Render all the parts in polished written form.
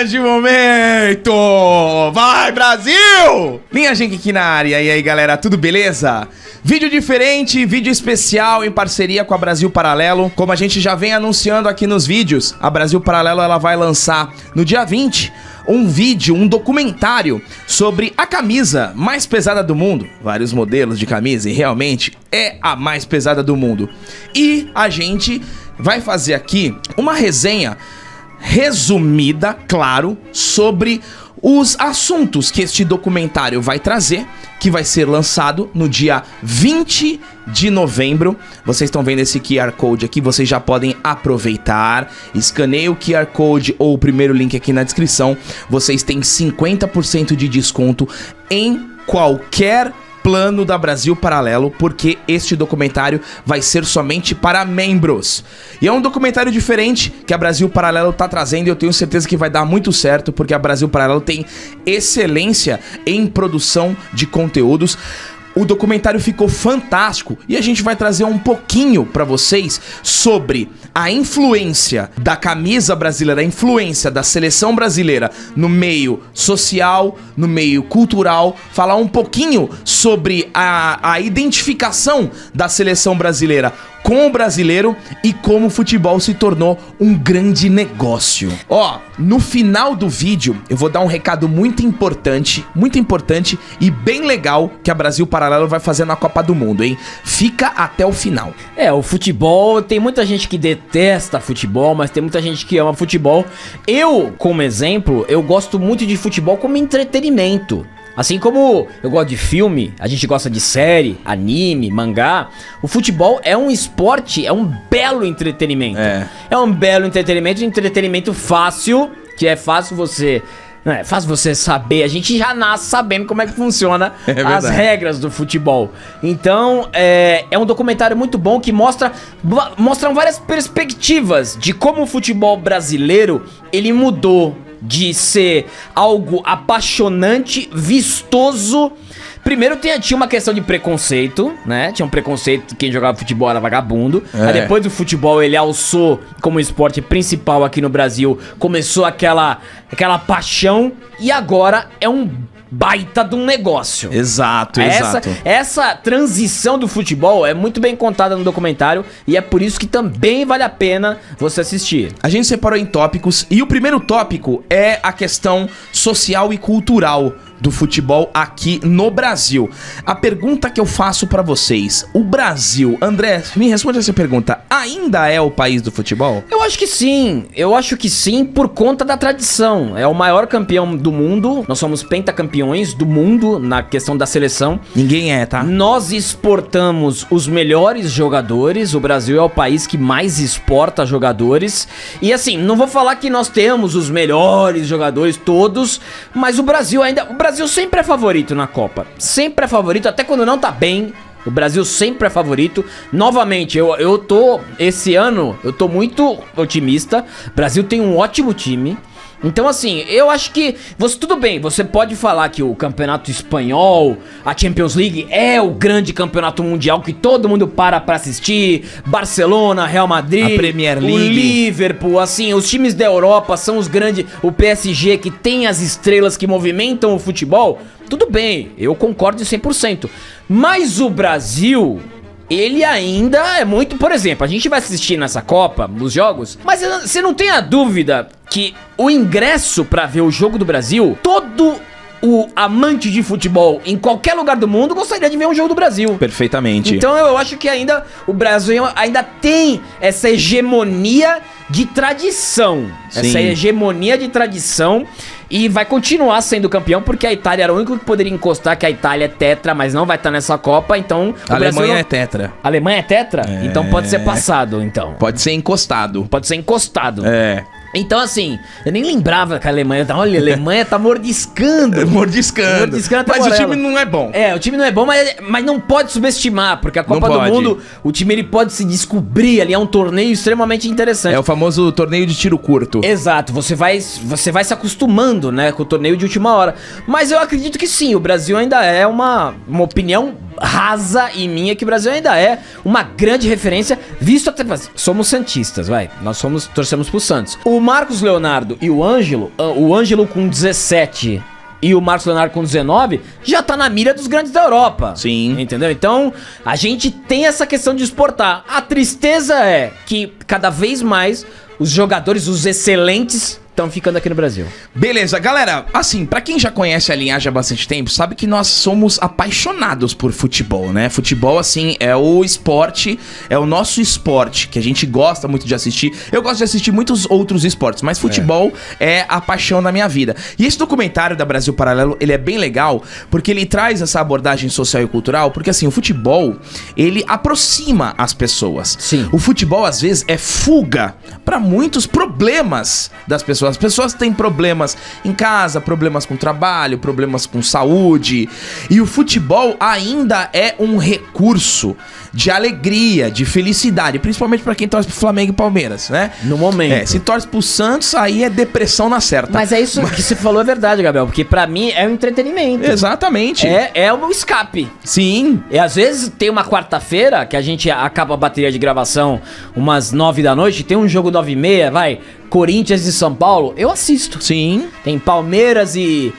grande momento! Vai, Brasil! Linha Genk aqui na área. E aí, galera, tudo beleza? Vídeo diferente, vídeo especial em parceria com a Brasil Paralelo. Como a gente já vem anunciando aqui nos vídeos, a Brasil Paralelo ela vai lançar no dia 20 um vídeo, um documentário sobre a camisa mais pesada do mundo. Vários modelos de camisa e realmente é a mais pesada do mundo. E a gente vai fazer aqui uma resenha resumida, claro, sobre os assuntos que este documentário vai trazer, que vai ser lançado no dia 20 de novembro. Vocês estão vendo esse QR Code aqui, vocês já podem aproveitar, escaneie o QR Code ou o primeiro link aqui na descrição. Vocês têm 50% de desconto em qualquer plano da Brasil Paralelo, porque este documentário vai ser somente para membros. E é um documentário diferente que a Brasil Paralelo tá trazendo e eu tenho certeza que vai dar muito certo, porque a Brasil Paralelo tem excelência em produção de conteúdos. O documentário ficou fantástico e a gente vai trazer um pouquinho pra vocês sobre a influência da camisa brasileira, a influência da seleção brasileira no meio social, no meio cultural, falar um pouquinho sobre a identificação da seleção brasileira com o brasileiro e como o futebol se tornou um grande negócio. Ó, no final do vídeo eu vou dar um recado muito importante e bem legal que a Brasil Paralelo vai fazer na Copa do Mundo, hein? Fica até o final. O futebol, tem muita gente que detesta futebol, mas tem muita gente que ama futebol. Eu, como exemplo, eu gosto muito de futebol como entretenimento. Assim como eu gosto de filme, a gente gosta de série, anime, mangá, o futebol é um esporte, é um belo entretenimento. É um belo entretenimento fácil, que é fácil você... É fácil você saber, a gente já nasce sabendo como é que funciona as regras do futebol. Então, é um documentário muito bom que mostram várias perspectivas de como o futebol brasileiro, ele mudou de ser algo apaixonante, vistoso. Primeiro tinha uma questão de preconceito, né? Tinha um preconceito, quem jogava futebol era vagabundo. Aí depois o futebol, ele alçou como esporte principal aqui no Brasil. Começou aquela paixão e agora é um baita de um negócio. Exato. Essa transição do futebol é muito bem contada no documentário e é por isso que também vale a pena você assistir. A gente separou em tópicos e o primeiro tópico é a questão social e cultural do futebol aqui no Brasil. A pergunta que eu faço pra vocês: o Brasil, André, me responde essa pergunta, ainda é o país do futebol? Eu acho que sim, por conta da tradição. É o maior campeão do mundo, nós somos pentacampeões do mundo na questão da seleção. Ninguém é, tá? Nós exportamos os melhores jogadores, o Brasil é o país que mais exporta jogadores. E assim, não vou falar que nós temos os melhores jogadores todos, mas o Brasil sempre é favorito na Copa. Sempre é favorito, até quando não tá bem. O Brasil sempre é favorito. Novamente, esse ano, eu tô muito otimista. O Brasil tem um ótimo time. Então assim, eu acho que tudo bem, você pode falar que o campeonato espanhol, a Champions League é o grande campeonato mundial que todo mundo para pra assistir. Barcelona, Real Madrid, a Premier League, o Liverpool, assim, os times da Europa são os grandes, o PSG que tem as estrelas que movimentam o futebol. Tudo bem, eu concordo 100%. Mas o Brasil, ele ainda é muito... Por exemplo, a gente vai assistir nessa Copa, nos jogos, mas você não tem a dúvida que o ingresso pra ver o jogo do Brasil, todo o amante de futebol em qualquer lugar do mundo gostaria de ver um jogo do Brasil. Perfeitamente. Então eu acho que ainda o Brasil ainda tem essa hegemonia de tradição. Sim. Essa hegemonia de tradição. E vai continuar sendo campeão, porque a Itália era o único que poderia encostar, que a Itália é tetra, mas não vai estar nessa Copa, então... A Alemanha é tetra. A Alemanha é tetra? Então pode ser passado, então. Pode ser encostado. Pode ser encostado. Então, assim, eu nem lembrava que a Alemanha tá... Olha, a Alemanha tá mordiscando. Mordiscando. Mas o time não é bom. O time não é bom, mas não pode subestimar, porque a Copa do Mundo, o time ele pode se descobrir ali, é um torneio extremamente interessante. É o famoso torneio de tiro curto. Exato, você vai se acostumando, né, com o torneio de última hora. Mas eu acredito que sim, o Brasil ainda é uma opinião rasa e minha, que o Brasil ainda é uma grande referência, visto até... Somos santistas, vai. Nós torcemos pro Santos. O Marcos Leonardo e o Ângelo com 17 e o Marcos Leonardo com 19, já tá na mira dos grandes da Europa. Sim. Entendeu? Então, a gente tem essa questão de exportar. A tristeza é que cada vez mais os jogadores, os excelentes, estão ficando aqui no Brasil. Beleza, galera, assim, pra quem já conhece a linhagem há bastante tempo, sabe que nós somos apaixonados por futebol, né? Futebol, assim, é o esporte, é o nosso esporte, que a gente gosta muito de assistir. Eu gosto de assistir muitos outros esportes, mas futebol é a paixão da minha vida. E esse documentário da Brasil Paralelo, ele é bem legal, porque ele traz essa abordagem social e cultural, porque, assim, o futebol, ele aproxima as pessoas. Sim. O futebol, às vezes, é fuga pra muitos problemas das pessoas. As pessoas têm problemas em casa, problemas com trabalho, problemas com saúde. E o futebol ainda é um recurso de alegria, de felicidade, principalmente pra quem torce pro Flamengo e Palmeiras, né? No momento. Se torce pro Santos, aí é depressão na certa. Mas é isso que você falou, é verdade, Gabriel, porque pra mim é um entretenimento. Exatamente. É o meu escape. Sim. E às vezes tem uma quarta-feira que a gente acaba a bateria de gravação umas 9 da noite, tem um jogo 9h30, vai, Corinthians e São Paulo, eu assisto. Sim. Tem Palmeiras e,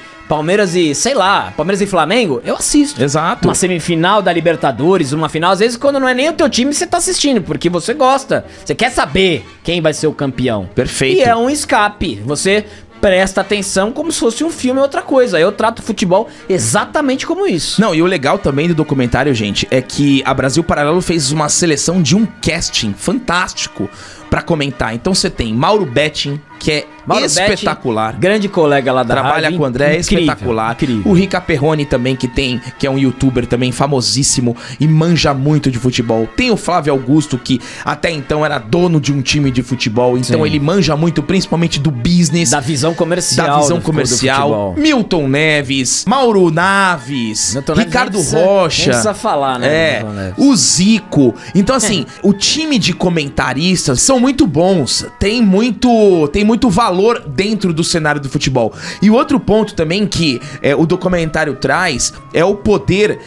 sei lá, Palmeiras e Flamengo, eu assisto. Exato. Uma semifinal da Libertadores, uma final, às vezes quando não é nem o teu time, você tá assistindo, porque você gosta. Você quer saber quem vai ser o campeão. Perfeito. E é um escape. Você presta atenção como se fosse um filme ou outra coisa. Eu trato o futebol exatamente como isso. Não, e o legal também do documentário, gente, é que a Brasil Paralelo fez uma seleção de um casting fantástico pra comentar. Então você tem Mauro Betting, que é espetacular. Betting, grande colega lá da Trabalha rádio, com o André, é incrível, espetacular. incrível. O Rica Perrone também, que é um youtuber também famosíssimo e manja muito de futebol. Tem o Flávio Augusto, que até então era dono de um time de futebol. Então Sim. ele manja muito, principalmente do business. Da visão comercial. Da visão do comercial. futebol. Milton Neves, Mauro Naves, Milton Neves Ricardo nem Rocha. precisa falar, né? Milton Neves. O Zico. Então, assim, o time de comentaristas são muito bons. Tem muito valor dentro do cenário do futebol. E o outro ponto também que o documentário traz é o poder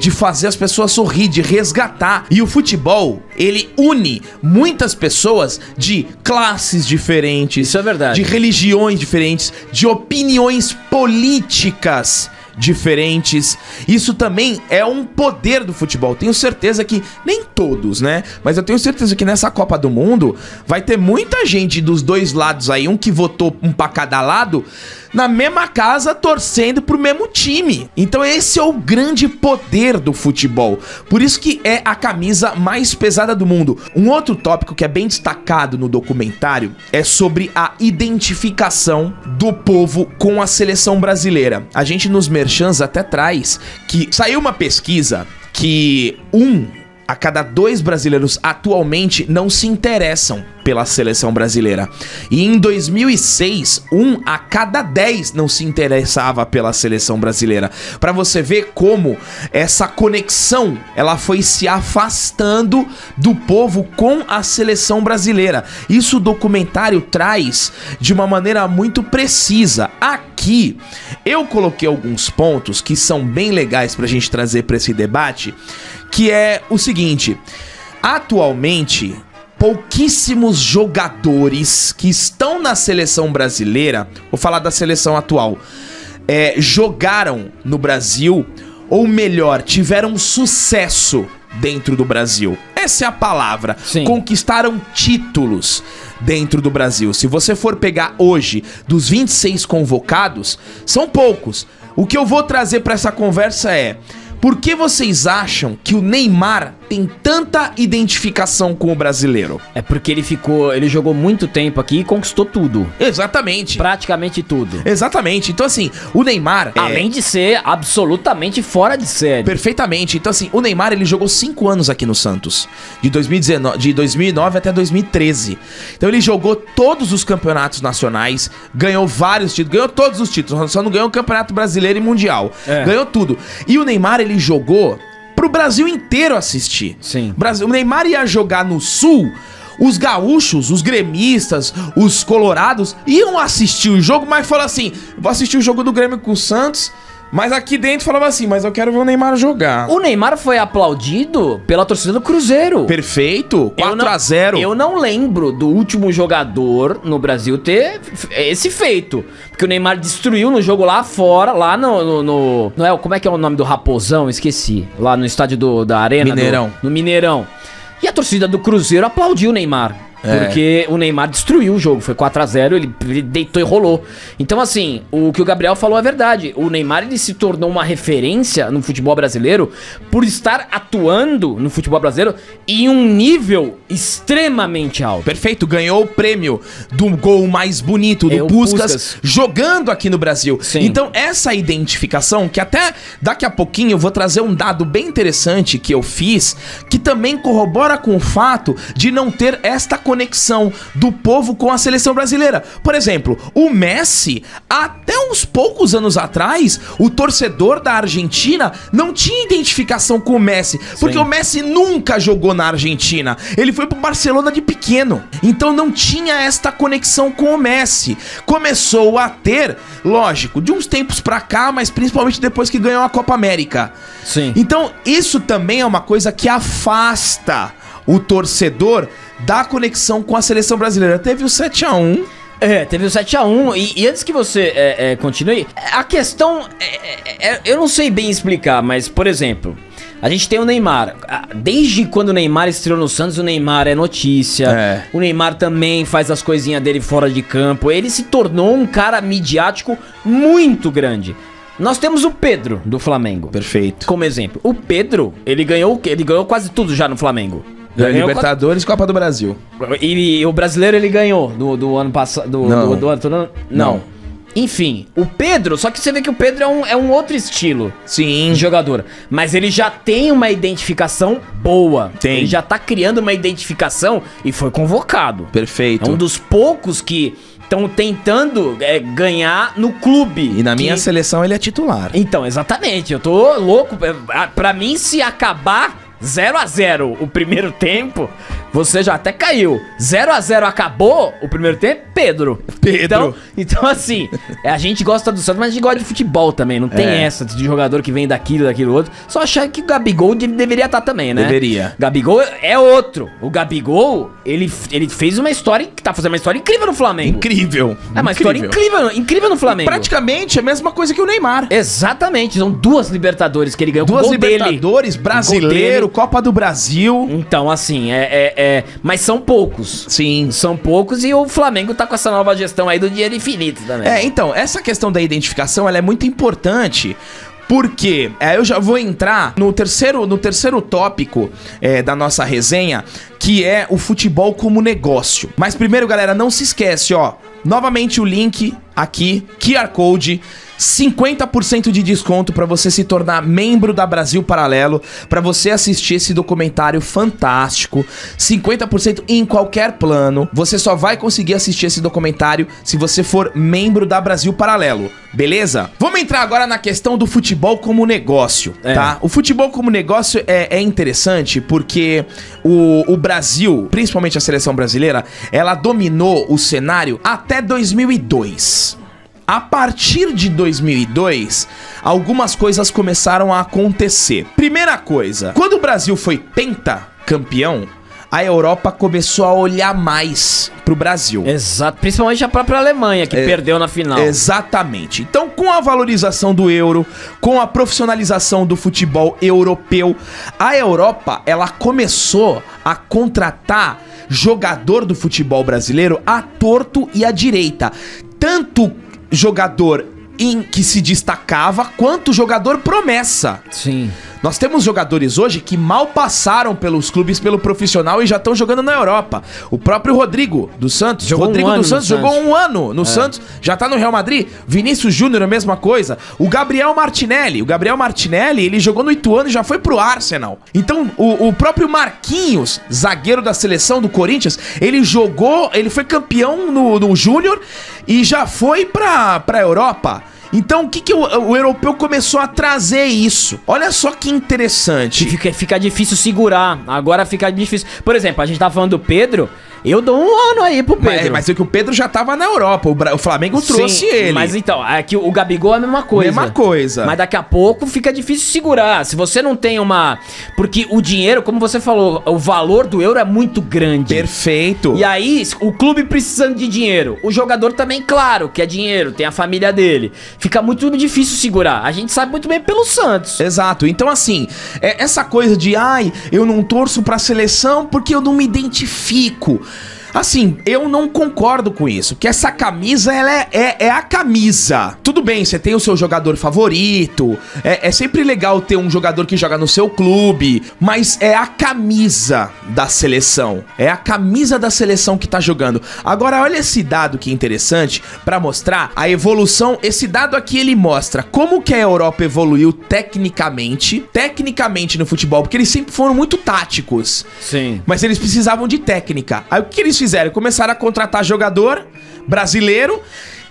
de fazer as pessoas sorrir, de resgatar. E o futebol, ele une muitas pessoas de classes diferentes. Isso é verdade. De religiões diferentes, de opiniões políticas diferentes. Isso também é um poder do futebol. Tenho certeza que, nem todos, né? Mas eu tenho certeza que nessa Copa do Mundo vai ter muita gente dos dois lados aí, um que votou um pra cada lado, na mesma casa torcendo pro mesmo time. Então esse é o grande poder do futebol. Por isso que é a camisa mais pesada do mundo. Um outro tópico que é bem destacado no documentário é sobre a identificação do povo com a seleção brasileira. A gente nos merchans até traz que saiu uma pesquisa que a cada 2 brasileiros atualmente não se interessam pela seleção brasileira. E em 2006, 1 a cada 10 não se interessava pela seleção brasileira. Pra você ver como essa conexão, ela foi se afastando do povo com a seleção brasileira. Isso o documentário traz de uma maneira muito precisa. Aqui, eu coloquei alguns pontos que são bem legais pra gente trazer pra esse debate, que é o seguinte: atualmente, pouquíssimos jogadores que estão na seleção brasileira, vou falar da seleção atual, jogaram no Brasil, ou melhor, tiveram sucesso dentro do Brasil. Essa é a palavra. Sim. Conquistaram títulos dentro do Brasil. Se você for pegar hoje, dos 26 convocados, são poucos. O que eu vou trazer para essa conversa é: por que vocês acham que o Neymar tem tanta identificação com o brasileiro? É porque ele jogou muito tempo aqui e conquistou tudo. Exatamente. Praticamente tudo. Exatamente. Então, assim, o Neymar... além de ser absolutamente fora de série. Perfeitamente. Então, assim, o Neymar, ele jogou 5 anos aqui no Santos. De 2009 até 2013. Então, ele jogou todos os campeonatos nacionais, ganhou vários títulos, ganhou todos os títulos, só não ganhou o Campeonato Brasileiro e Mundial. Ganhou tudo. E o Neymar, ele jogou pro Brasil inteiro assistir. Sim. O Neymar ia jogar no Sul, os gaúchos, os gremistas, os colorados iam assistir o jogo, mas falou assim: vou assistir o jogo do Grêmio com o Santos, Mas aqui dentro falava assim, mas eu quero ver o Neymar jogar. O Neymar foi aplaudido pela torcida do Cruzeiro. Perfeito, 4-0. Eu não lembro do último jogador no Brasil ter esse feito. Porque o Neymar destruiu no jogo lá fora, lá no não é, como é que é o nome do Raposão? Esqueci. Lá no estádio da Arena. Mineirão. No Mineirão. E a torcida do Cruzeiro aplaudiu o Neymar. Porque o Neymar destruiu o jogo, foi 4-0, ele deitou e rolou. Então assim, o que o Gabriel falou é verdade. O Neymar, ele se tornou uma referência no futebol brasileiro por estar atuando no futebol brasileiro em um nível extremamente alto. Perfeito, ganhou o prêmio do gol mais bonito do Puskás jogando aqui no Brasil. Sim. Então essa identificação, que até daqui a pouquinho eu vou trazer um dado bem interessante que eu fiz, que também corrobora com o fato de não ter esta conexão do povo com a seleção brasileira. Por exemplo, o Messi, até uns poucos anos atrás, o torcedor da Argentina não tinha identificação com o Messi, porque o Messi nunca jogou na Argentina. Ele foi pro Barcelona de pequeno. Então não tinha esta conexão com o Messi. Começou a ter, lógico, de uns tempos pra cá, mas principalmente depois que ganhou a Copa América. Sim. Então isso também é uma coisa que afasta o torcedor da conexão com a seleção brasileira. Teve o 7-1. Teve o 7-1. E antes que você continue, a questão eu não sei bem explicar, mas, por exemplo, a gente tem o Neymar. Desde quando o Neymar estreou no Santos, o Neymar é notícia. O Neymar também faz as coisinhas dele fora de campo. Ele se tornou um cara midiático muito grande. Nós temos o Pedro, do Flamengo. Perfeito. Como exemplo. O Pedro, ele ganhou quase tudo já no Flamengo. Ganhou Libertadores, Copa do Brasil. E o brasileiro ele ganhou do ano passado. Não. Enfim, o Pedro, só que você vê que o Pedro é um outro estilo de jogador. Mas ele já tem uma identificação boa. Ele já tá criando uma identificação e foi convocado. Perfeito. É um dos poucos que estão tentando ganhar no clube. E na minha seleção ele é titular. Então, exatamente. Eu tô louco. Pra mim, se acabar 0-0 o primeiro tempo, você já até caiu. 0-0 acabou o primeiro tempo, Pedro. Então assim, a gente gosta do Santos, mas a gente gosta de futebol também. Não tem essa de jogador que vem daquilo outro. Só achar que o Gabigol deveria estar também, né? Deveria. Gabigol é outro. O Gabigol, ele fez uma história, tá fazendo uma história incrível no Flamengo. Incrível. É uma história incrível no Flamengo. Praticamente a mesma coisa que o Neymar. Exatamente. São 2 Libertadores que ele ganhou. 2 Libertadores, brasileiro, Copa do Brasil. Então, assim, mas são poucos. Sim. São poucos e o Flamengo tá com essa nova gestão aí do dinheiro infinito também. Então, essa questão da identificação, ela é muito importante. Porque eu já vou entrar no terceiro tópico da nossa resenha, que é o futebol como negócio. Mas primeiro, galera, não se esquece, ó. Novamente o link aqui, QR Code, 50% de desconto para você se tornar membro da Brasil Paralelo, para você assistir esse documentário fantástico, 50% em qualquer plano. Você só vai conseguir assistir esse documentário se você for membro da Brasil Paralelo, beleza? Vamos entrar agora na questão do futebol como negócio, tá? O futebol como negócio é interessante porque o Brasil, principalmente a seleção brasileira, ela dominou o cenário até 2002. A partir de 2002, algumas coisas começaram a acontecer. Primeira coisa, quando o Brasil foi pentacampeão, a Europa começou a olhar mais pro Brasil. Exato, principalmente a própria Alemanha, que perdeu na final. Exatamente. Então, com a valorização do euro, com a profissionalização do futebol europeu, a Europa, ela começou a contratar jogador do futebol brasileiro à torto e à direita. Tanto jogador que se destacava, quanto jogador promessa. Sim. Nós temos jogadores hoje que mal passaram pelos clubes, pelo profissional e já estão jogando na Europa. O próprio Rodrigo dos Santos. Jogou um ano no Santos, já tá no Real Madrid. Vinícius Júnior, a mesma coisa. O Gabriel Martinelli, ele jogou no Ituano e já foi pro Arsenal. Então, o próprio Marquinhos, zagueiro da seleção do Corinthians, ele foi campeão no Júnior e já foi pra Europa. Então, o que o europeu começou a trazer isso? Olha só que interessante. Fica difícil segurar. Agora fica difícil. Por exemplo, a gente tava falando do Pedro. Eu dou um ano aí pro Pedro. Mas é que o Pedro já tava na Europa, o Flamengo trouxe ele. Mas então, é que o Gabigol é a mesma coisa. Mesma coisa. Mas daqui a pouco fica difícil segurar. Se você não tem uma... Porque o dinheiro, como você falou, o valor do euro é muito grande. Perfeito. E aí, o clube precisando de dinheiro. O jogador também, claro, quer dinheiro, tem a família dele. Fica muito difícil segurar. A gente sabe muito bem pelo Santos. Exato. Então, assim, essa coisa de, eu não torço pra seleção porque eu não me identifico. Assim, eu não concordo com isso, que essa camisa, ela é a camisa. Tudo bem, você tem o seu jogador favorito, é sempre legal ter um jogador que joga no seu clube, mas é a camisa da seleção, é a camisa da seleção que tá jogando. Agora, olha esse dado que é interessante pra mostrar a evolução. Esse dado aqui, ele mostra como que a Europa evoluiu tecnicamente no futebol, porque eles sempre foram muito táticos. Sim. Mas eles precisavam de técnica. Aí o que eles fizeram? Começaram a contratar jogador brasileiro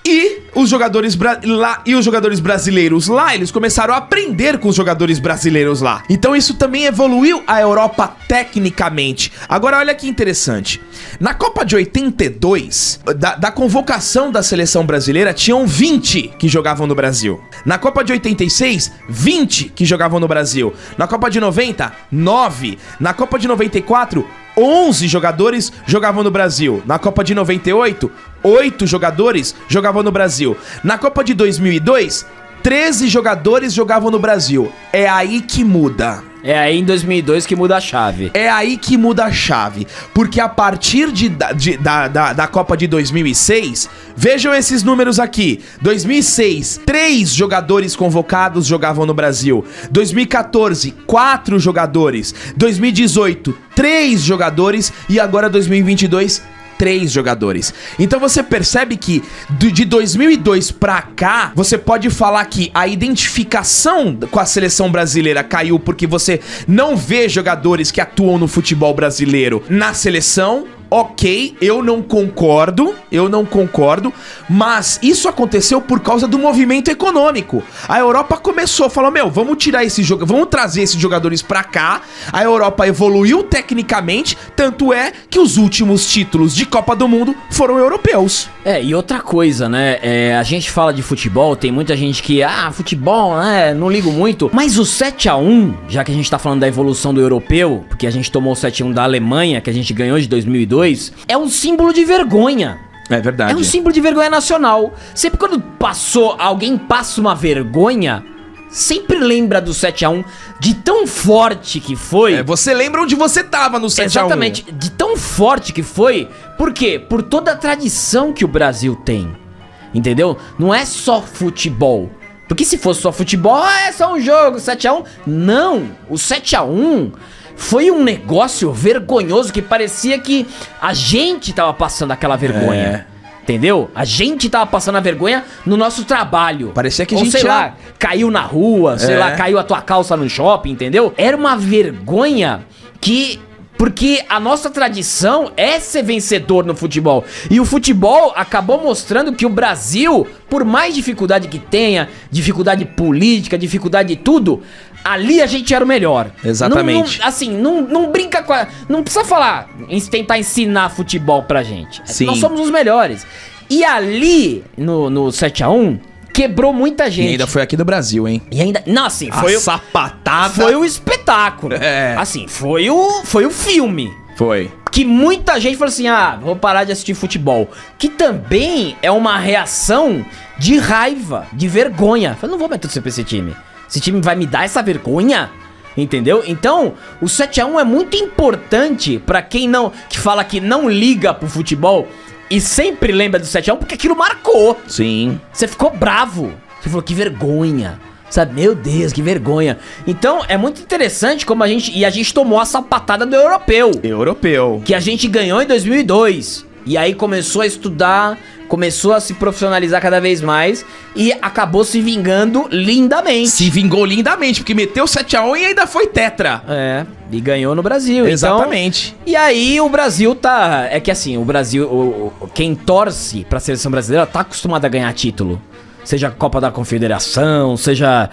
e os jogadores brasileiros lá, eles começaram a aprender com os jogadores brasileiros lá. Então isso também evoluiu a Europa tecnicamente. Agora olha que interessante. Na Copa de 82, da convocação da seleção brasileira, tinham 20 que jogavam no Brasil. Na Copa de 86, 20 que jogavam no Brasil. Na Copa de 90, 9. Na Copa de 94, 11 jogadores jogavam no Brasil. Na Copa de 98, 8 jogadores jogavam no Brasil. Na Copa de 2002, 13 jogadores jogavam no Brasil. É aí que muda. É aí em 2002 que muda a chave. É aí que muda a chave. Porque a partir da Copa de 2006, vejam esses números aqui. 2006, 3 jogadores convocados jogavam no Brasil. 2014, 4 jogadores. 2018, 3 jogadores. E agora 2022, 3 jogadores. Então você percebe que de 2002 pra cá, você pode falar que a identificação com a seleção brasileira caiu porque você não vê jogadores que atuam no futebol brasileiro na seleção. Ok, eu não concordo, mas isso aconteceu por causa do movimento econômico. A Europa começou, falou, vamos tirar esse jogo, vamos trazer esses jogadores pra cá. A Europa evoluiu tecnicamente, tanto é que os últimos títulos de Copa do Mundo foram europeus. E outra coisa, né, a gente fala de futebol, tem muita gente que, futebol, né, não ligo muito. Mas o 7-1, já que a gente tá falando da evolução do europeu, porque a gente tomou o 7-1 da Alemanha, que a gente ganhou de 2002, é um símbolo de vergonha. É verdade. É um símbolo de vergonha nacional. Sempre quando alguém passa uma vergonha, sempre lembra do 7-1, de tão forte que foi. Você lembra onde você tava no 7-1. Exatamente, de tão forte que foi. Por quê? Por toda a tradição que o Brasil tem. Entendeu? Não é só futebol. Porque se fosse só futebol, é só um jogo, 7-1. Não, o 7-1... foi um negócio vergonhoso que parecia que a gente tava passando aquela vergonha. Entendeu? A gente tava passando a vergonha no nosso trabalho. Parecia que a gente, sei lá, caiu na rua, sei lá, caiu a tua calça no shopping, entendeu? Era uma vergonha porque a nossa tradição é ser vencedor no futebol. E o futebol acabou mostrando que o Brasil, por mais dificuldade que tenha, dificuldade política, dificuldade de tudo, ali a gente era o melhor. Exatamente. Não brinca com não precisa falar, tentar ensinar futebol pra gente. Sim. Nós somos os melhores. E ali, no 7-1, quebrou muita gente. E ainda foi aqui do Brasil, hein? E ainda... Não, assim, foi... A sapatada... Foi o espetáculo. Assim, foi o filme. Foi. Que muita gente falou assim, vou parar de assistir futebol. Que também é uma reação de raiva, de vergonha. Eu não vou mais torcer pra esse time. Esse time vai me dar essa vergonha? Entendeu? Então, o 7-1 é muito importante pra quem que fala que não liga pro futebol e sempre lembra do 7-1, porque aquilo marcou. Sim. Você ficou bravo. Você falou, que vergonha. Sabe, meu Deus, que vergonha. Então, é muito interessante como a gente tomou a sapatada do europeu. Que a gente ganhou em 2002. E aí começou a estudar, começou a se profissionalizar cada vez mais e acabou se vingando lindamente. Se vingou lindamente, porque meteu 7-1 e ainda foi tetra. E ganhou no Brasil. Exatamente. Então, e aí o Brasil tá... É que assim, o Brasil, quem torce pra seleção brasileira tá acostumado a ganhar título. Seja Copa da Confederação, seja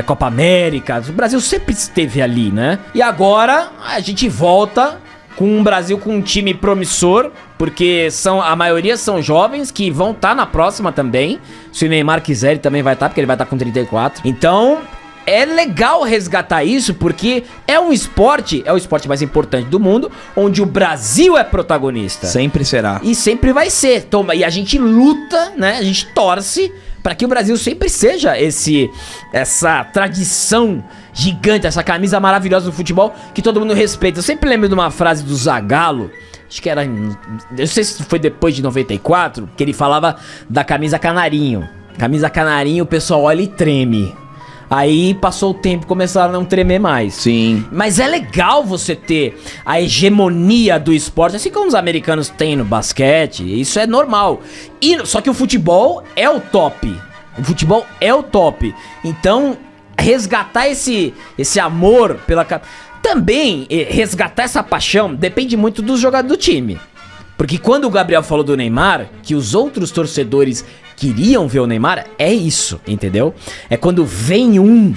Copa América. O Brasil sempre esteve ali, né? E agora a gente volta com um Brasil com um time promissor, porque a maioria são jovens que vão estar na próxima também. Se o Neymar quiser, ele também vai estar, porque ele vai estar com 34. Então, é legal resgatar isso, porque é o esporte mais importante do mundo, onde o Brasil é protagonista. Sempre será. E sempre vai ser. E a gente luta, né? A gente torce para que o Brasil sempre seja essa tradição gigante, essa camisa maravilhosa do futebol que todo mundo respeita. Eu sempre lembro de uma frase do Zagallo, acho que era, eu sei se foi depois de 94, que ele falava da camisa canarinho. Camisa canarinho, o pessoal olha e treme. Aí passou o tempo, começaram a não tremer mais. Sim. Mas é legal você ter a hegemonia do esporte, assim como os americanos têm no basquete, isso é normal. Só que o futebol é o top. O futebol é o top. Então, resgatar esse amor pela... Também, resgatar essa paixão depende muito dos jogadores do time. Porque quando o Gabriel falou do Neymar, que os outros torcedores queriam ver o Neymar, é isso, entendeu? É quando vem um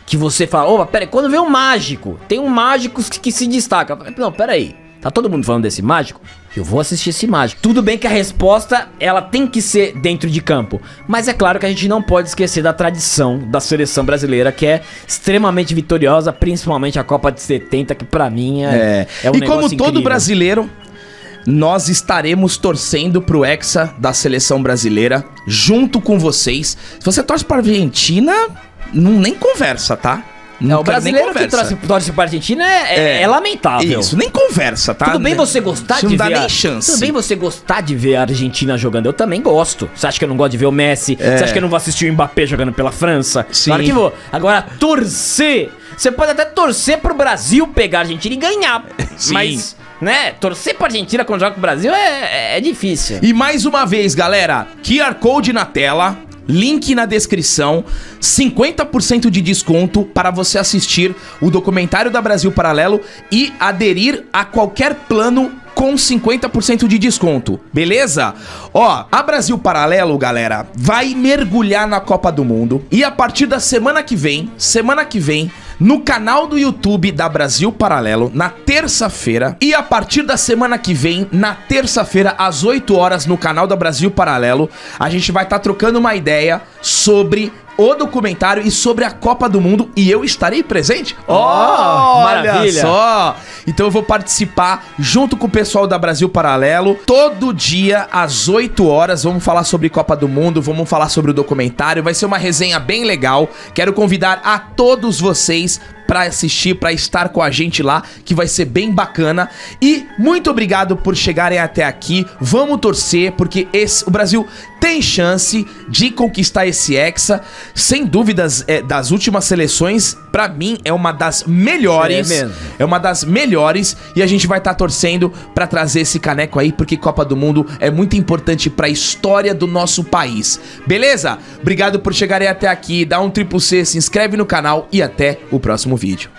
que você fala, opa, peraí, quando vem um mágico, tem um mágico que se destaca. Não, peraí, tá todo mundo falando desse mágico? Eu vou assistir esse mágico. Tudo bem que a resposta, ela tem que ser dentro de campo, mas é claro que a gente não pode esquecer da tradição da seleção brasileira, que é extremamente vitoriosa, principalmente a Copa de 70, que pra mim é um e negócio como todo incrível. brasileiro, nós estaremos torcendo pro Hexa da seleção brasileira junto com vocês. Se você torce pra Argentina, nem conversa, tá? O brasileiro que torce pra Argentina é lamentável. Isso, nem conversa, tá? Tudo bem você gostar de ver... Não dá nem chance. Tudo bem você gostar de ver a Argentina jogando. Eu também gosto. Você acha que eu não gosto de ver o Messi? Você acha que eu não vou assistir o Mbappé jogando pela França? Sim. Claro que vou. Agora, torcer... Você pode até torcer pro Brasil pegar a Argentina e ganhar. Sim. Mas, né, torcer pra Argentina quando joga com o Brasil é difícil. E mais uma vez, galera, QR Code na tela, link na descrição, 50% de desconto para você assistir o documentário da Brasil Paralelo e aderir a qualquer plano com 50% de desconto, beleza? Ó, a Brasil Paralelo, galera, vai mergulhar na Copa do Mundo e a partir da semana que vem, no canal do YouTube da Brasil Paralelo, na terça-feira, e a partir da semana que vem, na terça-feira, às 8 horas, no canal da Brasil Paralelo, a gente vai estar trocando uma ideia sobre o documentário e sobre a Copa do Mundo, e eu estarei presente. Maravilha! Olha só! Então eu vou participar junto com o pessoal da Brasil Paralelo, todo dia às 8 horas, vamos falar sobre Copa do Mundo, vamos falar sobre o documentário, vai ser uma resenha bem legal. Quero convidar a todos vocês pra assistir, pra estar com a gente lá, que vai ser bem bacana. E muito obrigado por chegarem até aqui. Vamos torcer, porque o Brasil tem chance de conquistar esse Hexa. Sem dúvidas, das últimas seleções, pra mim, é uma das melhores. É mesmo. É uma das melhores. E a gente vai estar torcendo pra trazer esse caneco aí, porque Copa do Mundo é muito importante pra história do nosso país. Beleza? Obrigado por chegarem até aqui. Dá um triplo C, se inscreve no canal e até o próximo vídeo.